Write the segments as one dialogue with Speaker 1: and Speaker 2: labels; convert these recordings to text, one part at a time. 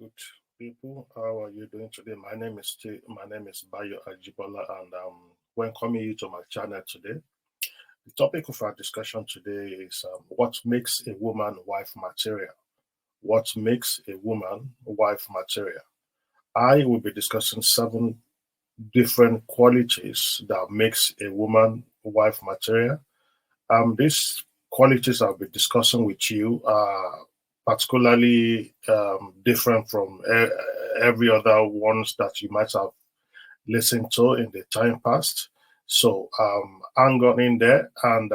Speaker 1: good people. How are you doing today? My name is Bayo Ajibola, and welcoming you to my channel today. The topic of our discussion today is what makes a woman wife material. What makes a woman wife material? I will be discussing seven different qualities that makes a woman wife material. These qualities I'll be discussing with you are particularly different from every other ones that you might have listened to in the time past. So hang on in there, and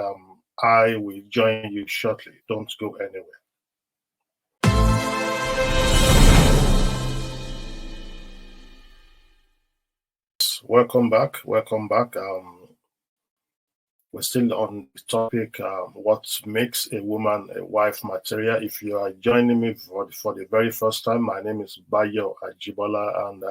Speaker 1: I will join you shortly. Don't go anywhere. Welcome back. Welcome back. We're still on the topic, what makes a woman a wife material. If you are joining me for the very first time, my name is Bayo Ajibola, and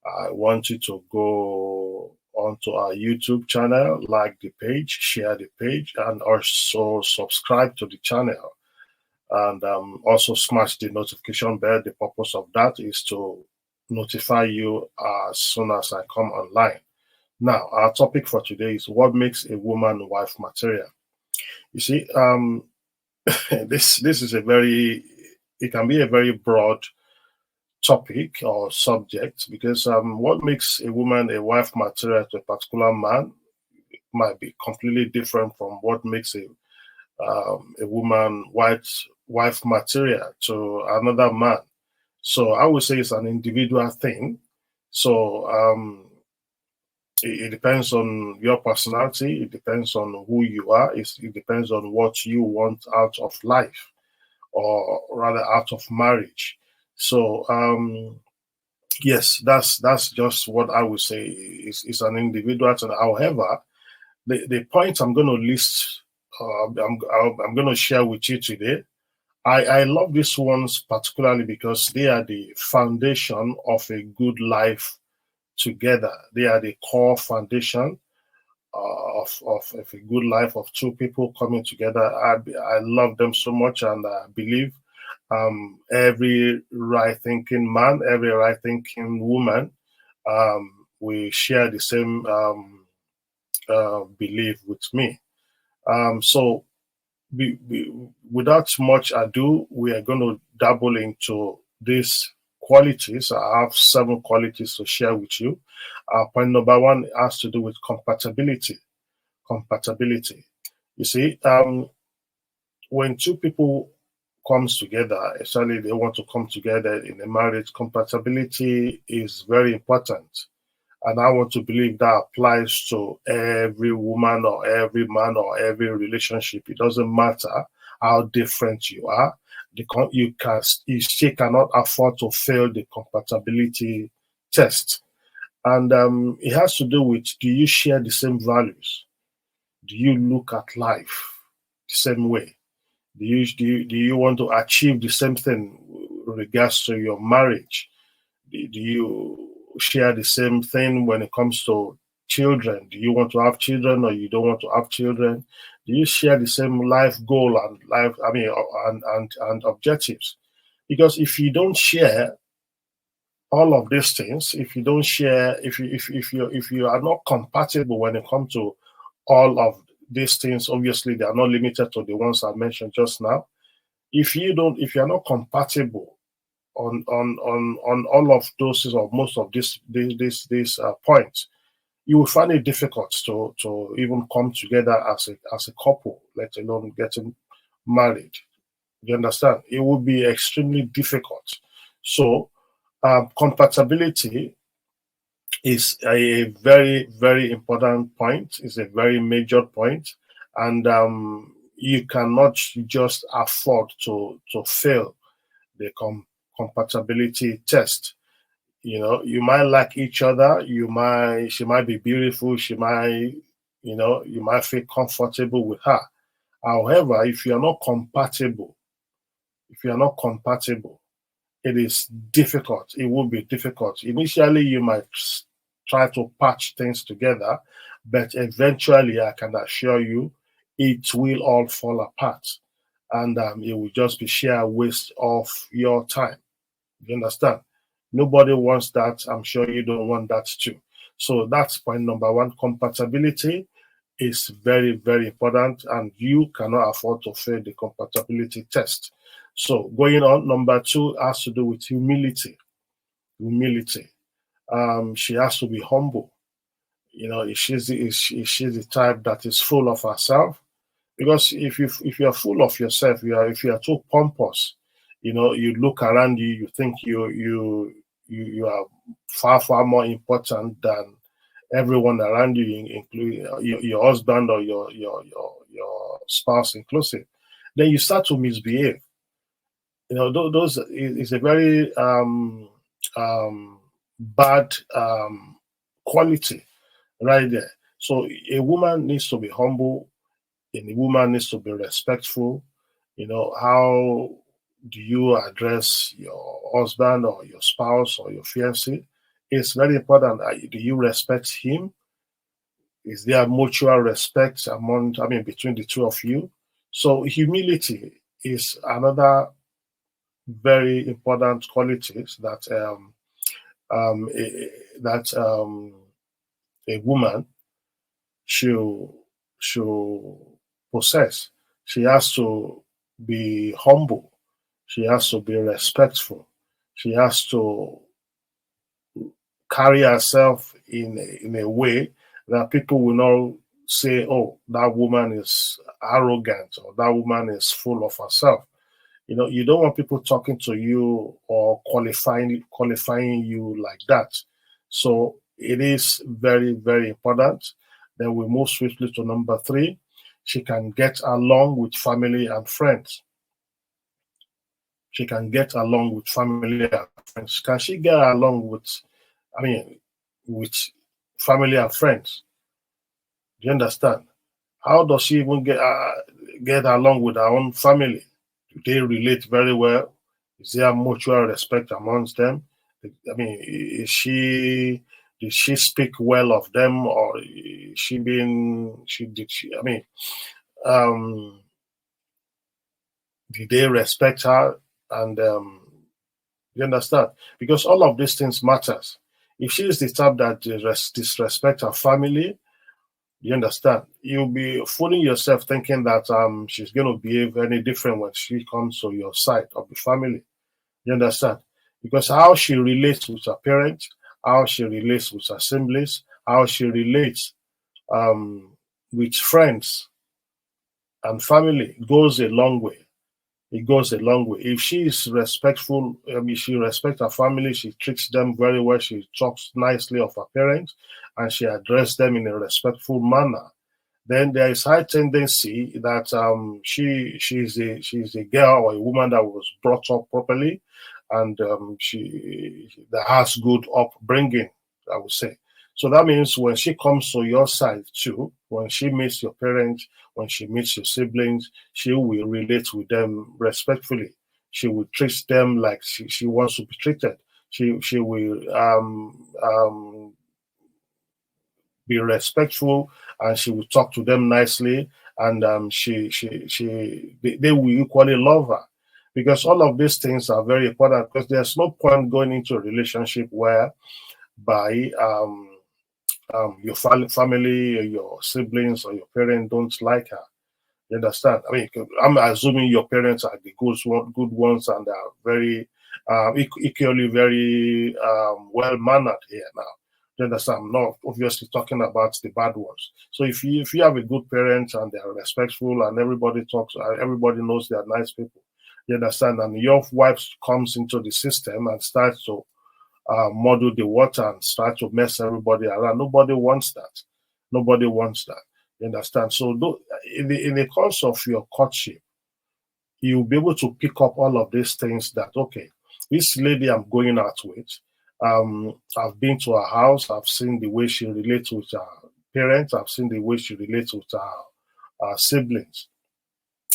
Speaker 1: I want you to go onto our YouTube channel, like the page, share the page, and also subscribe to the channel. And also smash the notification bell. The purpose of that is to notify you as soon as I come online. Now, our topic for today is what makes a woman wife material. You see, this is it can be a very broad topic or subject because what makes a woman a wife material to a particular man might be completely different from what makes a woman wife material to another man. So I would say it's an individual thing. So it depends on your personality. It depends on who you are. It depends on what you want out of life, or rather out of marriage. So yes, that's just what I would say is an individual thing. However, the point I'm going to list, I'm going to share with you today. I love these ones particularly because they are the foundation of a good life together. They are the core foundation of a good life of two people coming together. I love them so much, and I believe every right thinking man, every right thinking woman, we share the same belief with me. So, without much ado, we are going to dabble into these qualities. I have seven qualities to share with you. Point number one has to do with compatibility. Compatibility. You see, when two people comes together, especially they want to come together in a marriage, compatibility is very important. And I want to believe that applies to every woman or every man or every relationship. It doesn't matter how different you are. You still cannot afford to fail the compatibility test. And it has to do with, do you share the same values? Do you look at life the same way? Do you want to achieve the same thing with regards to your marriage? Do you share the same thing when it comes to children? Do you want to have children or you don't want to have children? Do you share the same life goal and and objectives? Because if you don't share all of these things, if you don't share, if you are not compatible when it comes to all of these things, obviously they are not limited to the ones I mentioned just now. If you're not compatible on all of those or most of these points, you will find it difficult to even come together as a couple, let alone getting married. You understand? It would be extremely difficult. So compatibility is a very, very important point. It's a very major point, and you cannot just afford to fail the compatibility test. You know, you might like each other. She might be beautiful. You might feel comfortable with her. However, if you are not compatible, it is difficult. It will be difficult. Initially, you might try to patch things together, but eventually, I can assure you, it will all fall apart, and it will just be sheer waste of your time. You understand? Nobody wants that. I'm sure you don't want that too. So that's point number one. Compatibility is very, very important, and you cannot afford to fail the compatibility test. So going on, number two has to do with humility. Humility. She has to be humble. You know, if she's the type that is full of herself, because if you're full of yourself, if you are too pompous, you know, you look around you, you think you are far more important than everyone around you, including your husband or your spouse inclusive. Then you start to misbehave. You know, those is a very bad quality right there. So a woman needs to be humble, and a woman needs to be respectful. You know, how do you address your husband or your spouse or your fiancé? It's very important. Do you respect him? Is there mutual respect between the two of you? So humility is another very important qualities that that a woman should should possess. She has to be humble. She has to be respectful. She has to carry herself in a way that people will not say, "Oh, that woman is arrogant," or "that woman is full of herself." You know, you don't want people talking to you or qualifying you like that. So it is very, very important. Then we move swiftly to number three. She can get along with family and friends. She can get along with family and friends. Can she get along with, I mean, with family and friends? Do you understand? How does she even get along with her own family? Do they relate very well? Is there mutual respect amongst them? I mean, is she did she speak well of them, or is she being she did she? I mean, um, did they respect her? And you understand? Because all of these things matters. If she is the type that disrespect her family, you understand? You'll be fooling yourself thinking that she's going to behave any different when she comes to your side of the family. You understand? Because how she relates with her parents, how she relates with her siblings, how she relates with friends and family goes a long way. It goes a long way. If she is respectful, she respects her family, she treats them very well, she talks nicely of her parents, and she addresses them in a respectful manner, then there is high tendency that she's a girl or a woman that was brought up properly, and she that has good upbringing, I would say. So that means when she comes to your side too, when she meets your parents, when she meets your siblings, she will relate with them respectfully. She will treat them like she wants to be treated. She will be respectful, and she will talk to them nicely, and they will equally love her, because all of these things are very important, because there's no point going into a relationship where by your family or your siblings or your parents don't like her. You understand? I mean, I'm assuming your parents are the good ones, and are very equally very well mannered here now. You understand? I'm not obviously talking about the bad ones. So if you have a good parent and they are respectful and everybody talks, everybody knows they are nice people. You understand? And your wife comes into the system and starts to muddle the water and start to mess everybody around. Nobody wants that. Nobody wants that. You understand? So in the course of your courtship, you'll be able to pick up all of these things that, okay, this lady I'm going out with, I've been to her house, I've seen the way she relates with her parents, I've seen the way she relates with her siblings.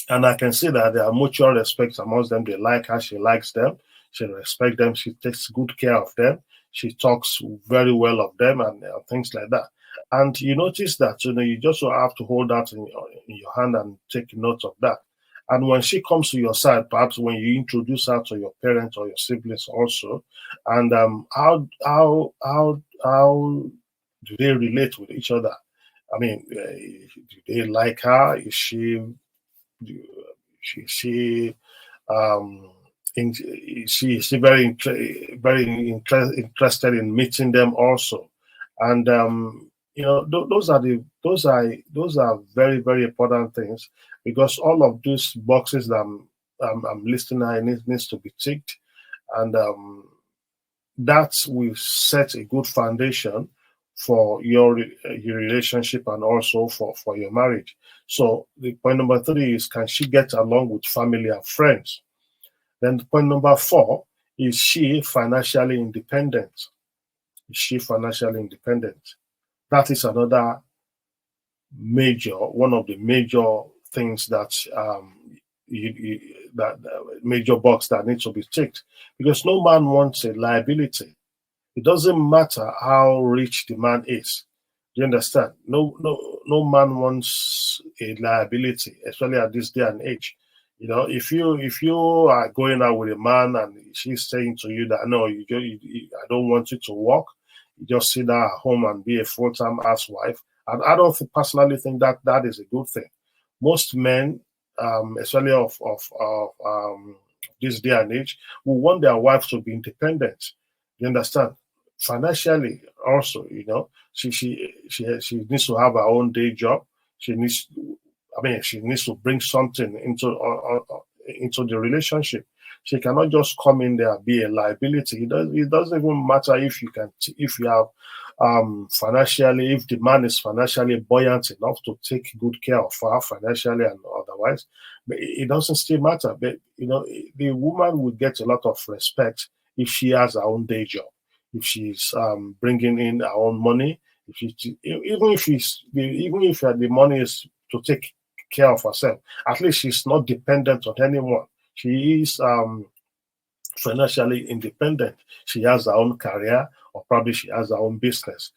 Speaker 1: And I can see that there are mutual respect amongst them. They like her, she likes them, she respects them, she takes good care of them, she talks very well of them, and things like that. And you notice that you just have to hold that in your hand and take note of that. And when she comes to your side, perhaps when you introduce her to your parents or your siblings also, and how do they relate with each other? I mean, do they like her? Is she um, she very interested in meeting them also, and those are very very important things, because all of these boxes that I'm listing now needs to be ticked, and that will set a good foundation for your relationship and also for your marriage. So the point number three is, can she get along with family and friends? Then point number four, is she financially independent? Is she financially independent? That is another one of the major things that that major box that needs to be ticked, because no man wants a liability. It doesn't matter how rich the man is. Do you understand? No man wants a liability, especially at this day and age. If you are going out with a man and she's saying to you that no, I don't want you to work, you just sit down at home and be a full-time housewife. And I don't personally think that that is a good thing. Most men, especially of this day and age, will want their wives to be independent. You understand? Financially, also, she needs to have her own day job. She needs to bring something into the relationship. She cannot just come in there and be a liability. It doesn't even matter if you have financially, if the man is financially buoyant enough to take good care of her financially and otherwise. But it doesn't still matter. But the woman will get a lot of respect if she has her own day job, if she's bringing in her own money, even if the money is to take care of herself, at least she's not dependent on anyone. She is financially independent. She has her own career, or probably she has her own business.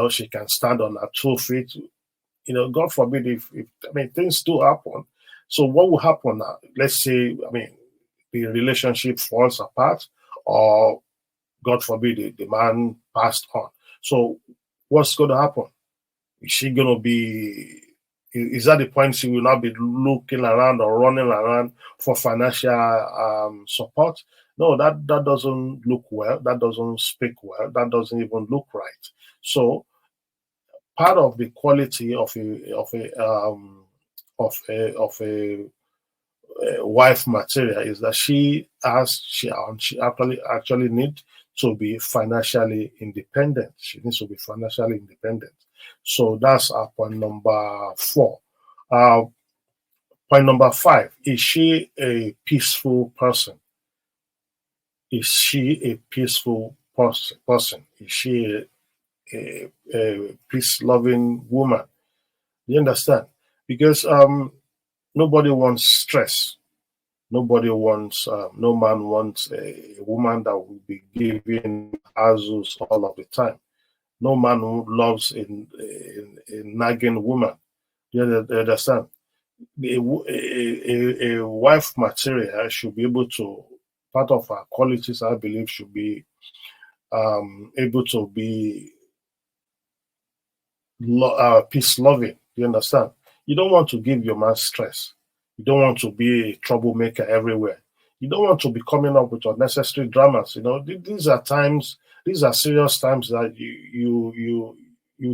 Speaker 1: She can stand on her 2 feet. God forbid if things do happen. So what will happen now? Let's say, the relationship falls apart, or God forbid the man passed on. So what's going to happen? Is she going to be? Is that the point she will not be looking around or running around for financial support? No, that doesn't look well. That doesn't speak well. That doesn't even look right. So part of the quality of a wife material is that she actually need to be financially independent. She needs to be financially independent. So that's our point number four. Uh, Point number five, is she a peaceful person? Is she a peaceful person? Is she a peace-loving woman? You understand? Because nobody wants stress. No man wants a woman that will be giving azus all of the time. No man who loves a nagging woman. You understand? A wife material should be able to, part of her qualities, I believe, should be able to be peace loving. You understand? You don't want to give your man stress. You don't want to be a troublemaker everywhere. You don't want to be coming up with unnecessary dramas. These are serious times that you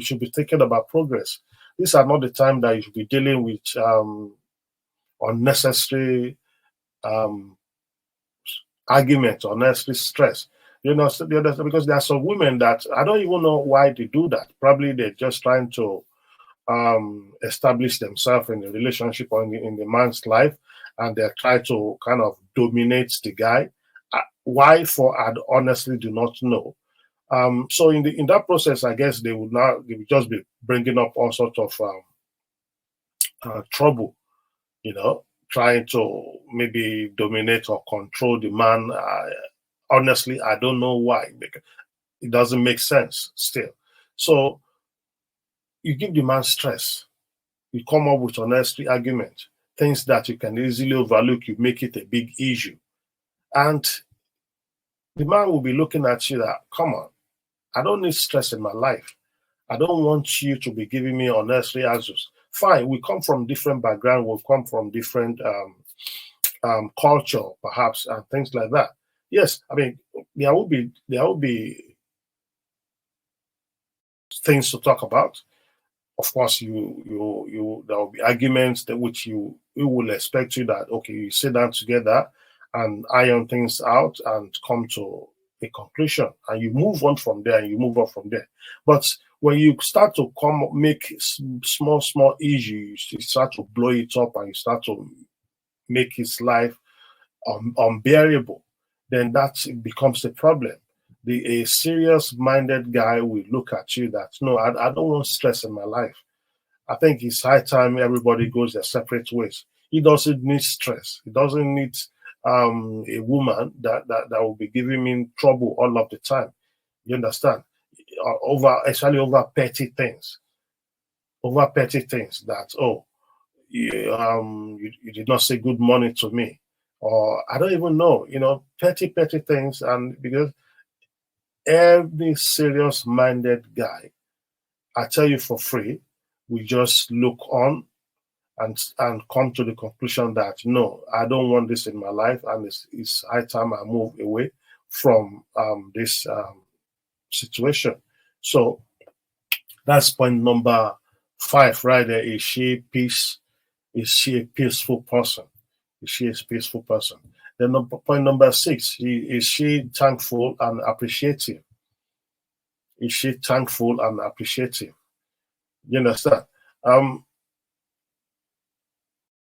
Speaker 1: should be thinking about progress. These are not the time that you should be dealing with unnecessary um, arguments, unnecessary stress. Because there are some women that I don't even know why they do that. Probably they're just trying to establish themselves in the relationship or in the man's life, and they try to kind of dominate the guy. Why for? I honestly do not know. So in that process, I guess they would just be bringing up all sorts of trouble, trying to maybe dominate or control the man. Honestly, I don't know why, because it doesn't make sense still. So you give the man stress, you come up with unnecessary argument. things that you can easily overlook, you make it a big issue. And the man will be looking at you that, come on, I don't need stress in my life. I don't want you to be giving me unnecessary answers. Fine, we come from different background, we come from different culture, perhaps, and things like that. Yes, I mean, there will be things to talk about. Of course, there will be arguments that which you will expect you that, okay, you sit down together and iron things out and come to a conclusion, and you move on from there, and you move on from there. But when you start to make small issues, you start to blow it up, and you start to make his life unbearable, then that becomes a problem. A serious-minded guy will look at you that, no, I don't want stress in my life. I think it's high time everybody goes their separate ways. He doesn't need stress. He doesn't need a woman that will be giving him trouble all of the time. You understand? Especially over petty things. Over petty things that, oh, you did not say good morning to me, or I don't even know, petty things. And because every serious-minded guy, I tell you for free, we just look on and come to the conclusion that, no, I don't want this in my life, and it's high time I move away from this situation. So that's point number 5 right there. Is she a peaceful person? Is she a peaceful person? Then point number 6, is she thankful and appreciative? Is she thankful and appreciative? You understand?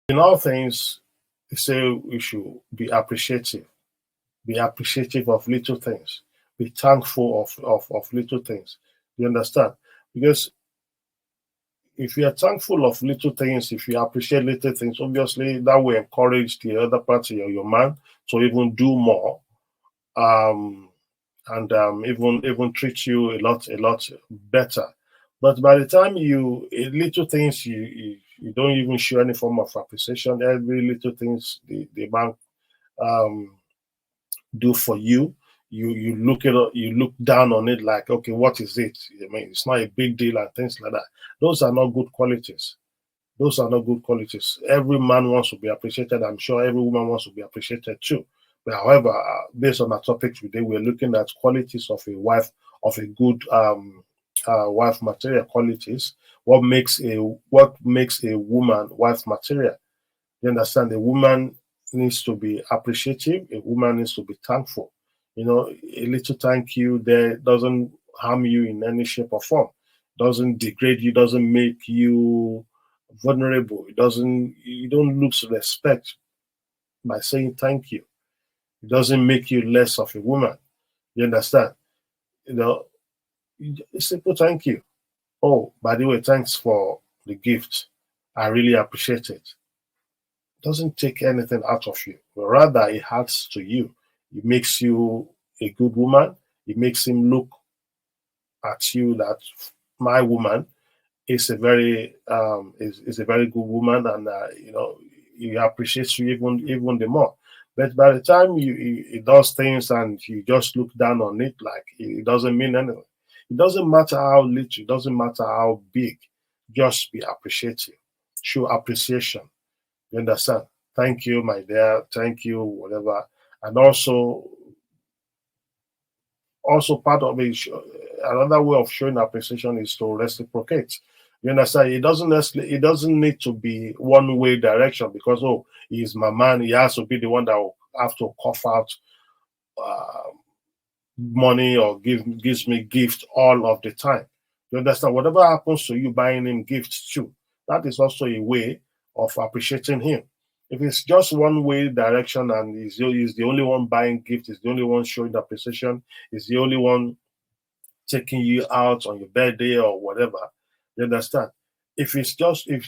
Speaker 1: In all things, they say we should be appreciative. Be appreciative of little things. Be thankful of little things. You understand? Because if you are thankful of little things, if you appreciate little things, obviously that will encourage the other party or your man to even do more, and even treat you a lot better. But by the time little things, you don't even show any form of appreciation. Every little things the man do for you, you look down on it like, okay, what is it? I mean, it's not a big deal and things like that. Those are not good qualities. Those are not good qualities. Every man wants to be appreciated. I'm sure every woman wants to be appreciated too. But however, based on our topic today, we're looking at qualities of a wife, of a good wife material qualities. What makes a woman wife material? You understand? A woman needs to be appreciative. A woman needs to be thankful. A little thank you there doesn't harm you in any shape or form. Doesn't degrade you. Doesn't make you vulnerable. You don't lose respect by saying thank you. It doesn't make you less of a woman. You understand? A simple thank you. Oh, by the way, thanks for the gift. I really appreciate it. Doesn't take anything out of you, but rather it adds to you. It makes you a good woman. It makes him look at you that my woman is a very is a very good woman, and he appreciates you even the more. But by the time he does things and you just look down on it like it doesn't mean anything. It doesn't matter how little, it doesn't matter how big. Just be appreciative. Show appreciation. You understand? Thank you, my dear. Thank you, whatever. And also part of it, another way of showing appreciation is to reciprocate. You understand? It doesn't need to be one way direction because, oh, he's my man. He has to be the one that will have to cough out money or gives me gift all of the time. You understand? Whatever happens to you buying him gifts too, that is also a way of appreciating him. If it's just one way direction and he's the only one buying gifts, he's the only one showing appreciation, he's the only one taking you out on your birthday or whatever, you understand? If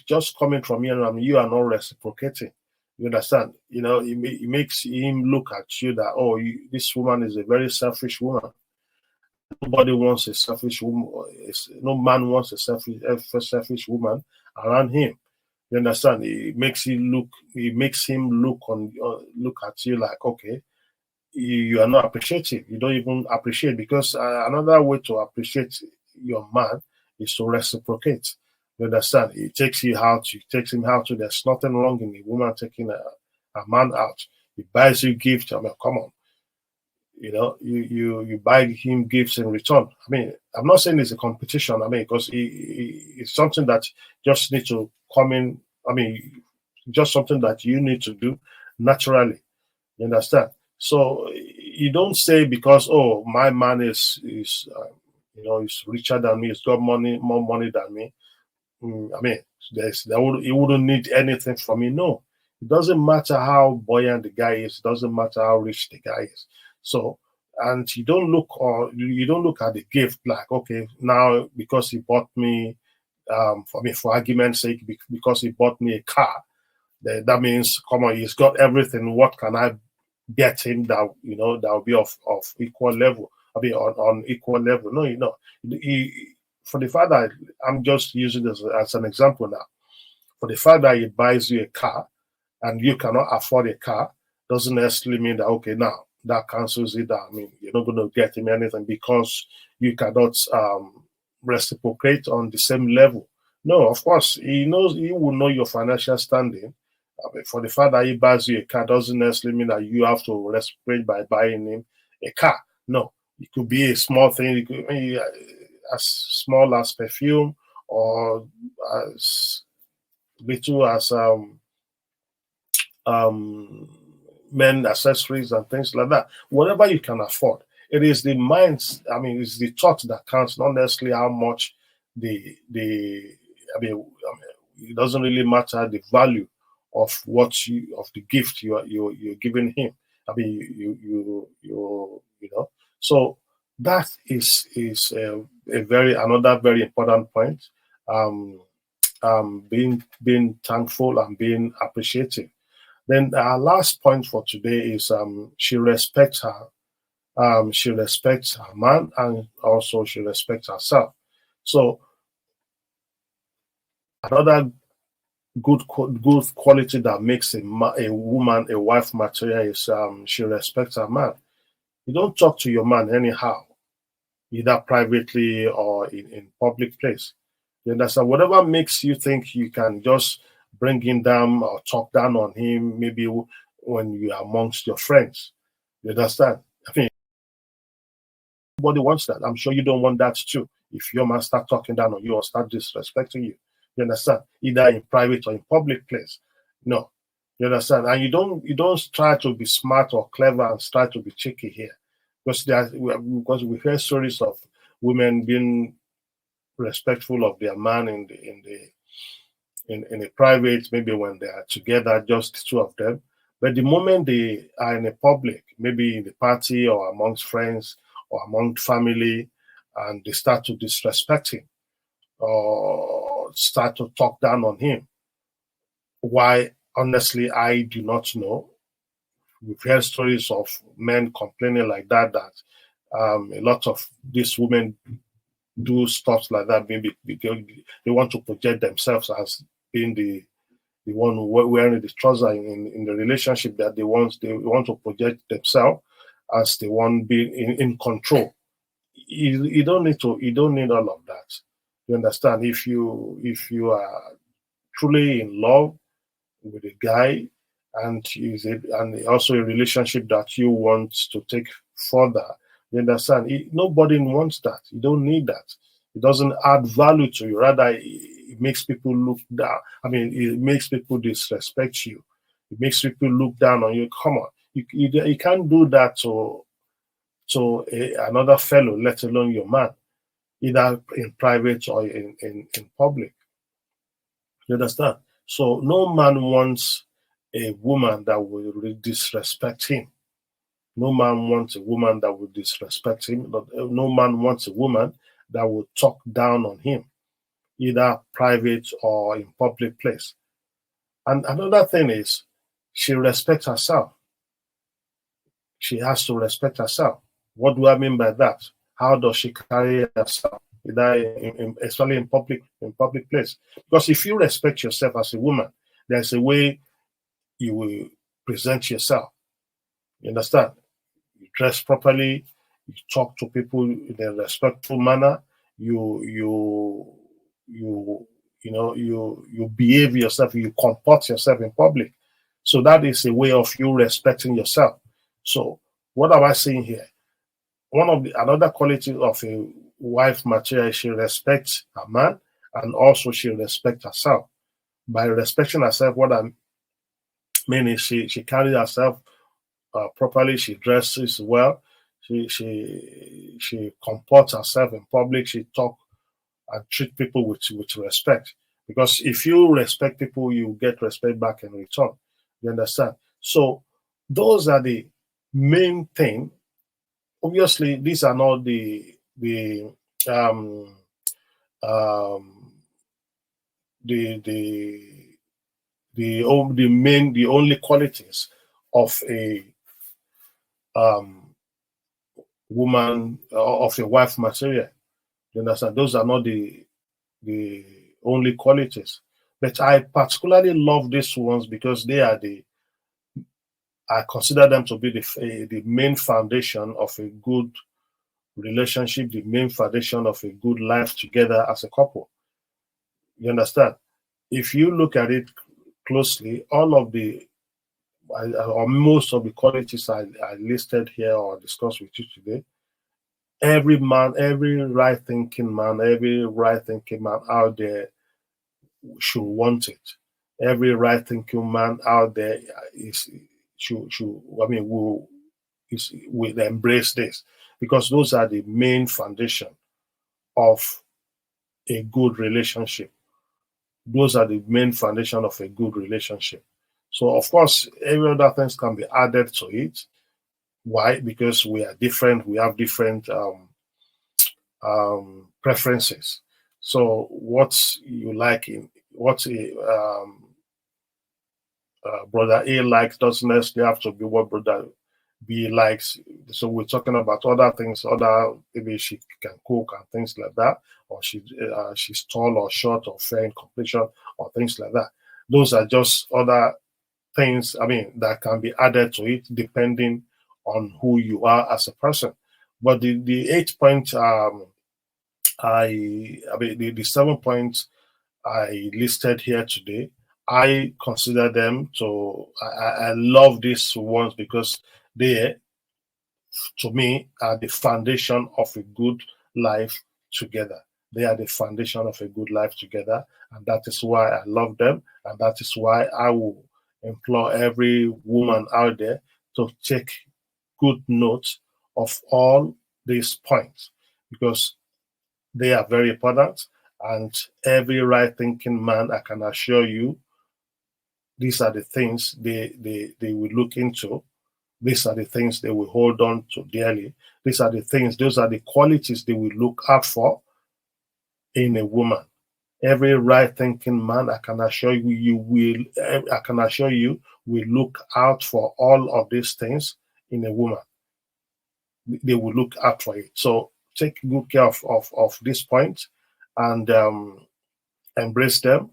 Speaker 1: just coming from you and you are not reciprocating, you understand? It makes him look at you that, oh, this woman is a very selfish woman. Nobody wants a selfish woman. No man wants a selfish woman around him. You understand? It makes him look at you like, okay, you are not appreciative. You don't even appreciate, because another way to appreciate your man is to reciprocate. You understand? It takes you out. It takes him out. There's nothing wrong in a woman taking a man out. He buys you gifts. I mean, come on. You buy him gifts in return. I mean, I'm not saying it's a competition. I mean, because it's something that just need to come in. I mean, just something that you need to do naturally. You understand? So you don't say, because, oh, my man is richer than me, he's got more money than me. I mean, he wouldn't need anything from me. No, it doesn't matter how buoyant the guy is. It doesn't matter how rich the guy is. So, and you don't look at the gift like, okay, now because he bought me, for argument's sake, because he bought me a car, that means, come on, he's got everything. What can I get him that will be of equal level? I mean, on equal level. No, for the fact that I'm just using this as an example now, for the fact that he buys you a car and you cannot afford a car, doesn't necessarily mean that, okay, now that cancels it out. I mean, you're not going to get him anything because you cannot reciprocate on the same level. No, of course, he will know your financial standing. I mean, for the fact that he buys you a car doesn't necessarily mean that you have to reciprocate by buying him a car. No, it could be a small thing. It could be as small as perfume, or as little as um, men accessories and things like that. Whatever you can afford. It is the minds. I mean, it's the thought that counts, not necessarily how much the. It doesn't really matter the value of of the gift you're giving him. I mean, you know. So that is a another very important point. Um, being thankful and being appreciative. Then our last point for today is she respects her man, and also she respects herself. So another good quality that makes a woman a wife material is she respects her man. You don't talk to your man anyhow, either privately or in public place. You understand? Whatever makes you think you can just bring him down or talk down on him, maybe when you are amongst your friends. You understand? I mean, nobody wants that. I'm sure you don't want that too. If your man start talking down on you or start disrespecting you, you understand? Either in private or in public place. No. You understand? And you don't try to be smart or clever and try to be cheeky here. Because we hear stories of women being respectful of their man in a private, maybe when they are together, just the two of them. But the moment they are in a public, maybe in the party or amongst friends or among family, and they start to disrespect him or start to talk down on him, why, honestly, I do not know. We've heard stories of men complaining like that a lot of these women do stuff like that. Maybe they want to project themselves as being the one wearing the trouser in the relationship, that they want to project themselves as the one being in control. You don't need all of that. You understand? If you are truly in love with a guy, and also a relationship that you want to take further, you understand? Nobody wants that. You don't need that. It doesn't add value to you. Rather, it makes people look down. I mean, it makes people disrespect you. It makes people look down on you. Come on, you can't do that to another fellow, let alone your man, either in private or in public. You understand? So no man wants a woman that will disrespect him. No man wants a woman that will disrespect him. No man wants a woman that will talk down on him, either private or in public place. And another thing is, she respects herself. She has to respect herself. What do I mean by that? How does she carry herself? especially in public place. Because if you respect yourself as a woman, there's a way you will present yourself. You understand? You dress properly, you talk to people in a respectful manner, you you behave yourself, you comport yourself in public. So that is a way of you respecting yourself. So what am I saying here? One of the another quality of a wife material, she respects a man, and also she respects herself. By respecting herself, what I mean is she carries herself properly. She dresses well. She comports herself in public. She talk and treat people with respect. Because if you respect people, you get respect back in return. You understand? So those are the main thing. Obviously, these are not um um the the only qualities of a um woman, of a wife material. You understand? Those are not the only qualities. But I particularly love these ones because they are I consider them to be the main foundation of a good relationship, the main foundation of a good life together as a couple. You understand? If you look at it closely, all of or most of the qualities I listed here or discussed with you today, every man, every every right thinking man out there should want it. Every right thinking man out there is should I mean will embrace this, because those are the main foundation of a good relationship. Those are the main foundation of a good relationship. So of course, every other things can be added to it. Why? Because we are different. We have different preferences. So what you like in what brother A likes doesn't necessarily have to be what brother B likes. So we're talking about other things, other maybe she can cook and things like that, or she's tall or short or fair in complexion or things like that. Those are just other things. I mean, that can be added to it depending on who you are as a person. But the 8 point I mean the 7 points I listed here today, I consider them to I love these ones because they to me are the foundation of a good life together. They are the foundation of a good life together, and that is why I love them, and that is why I will implore every woman out there to take good note of all these points, because they are very important. And every right thinking man, I can assure you, these are the things they will look into. These are the things they will hold on to dearly. Those are the qualities they will look out for in a woman. Every right thinking man, I can assure you, I can assure you, will look out for all of these things in a woman. They will look out for it. So take good care of this point, and embrace them,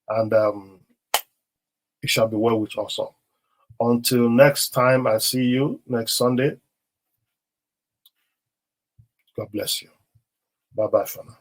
Speaker 1: and it shall be well with us all. Until next time, I see you next Sunday. God bless you. Bye bye for now.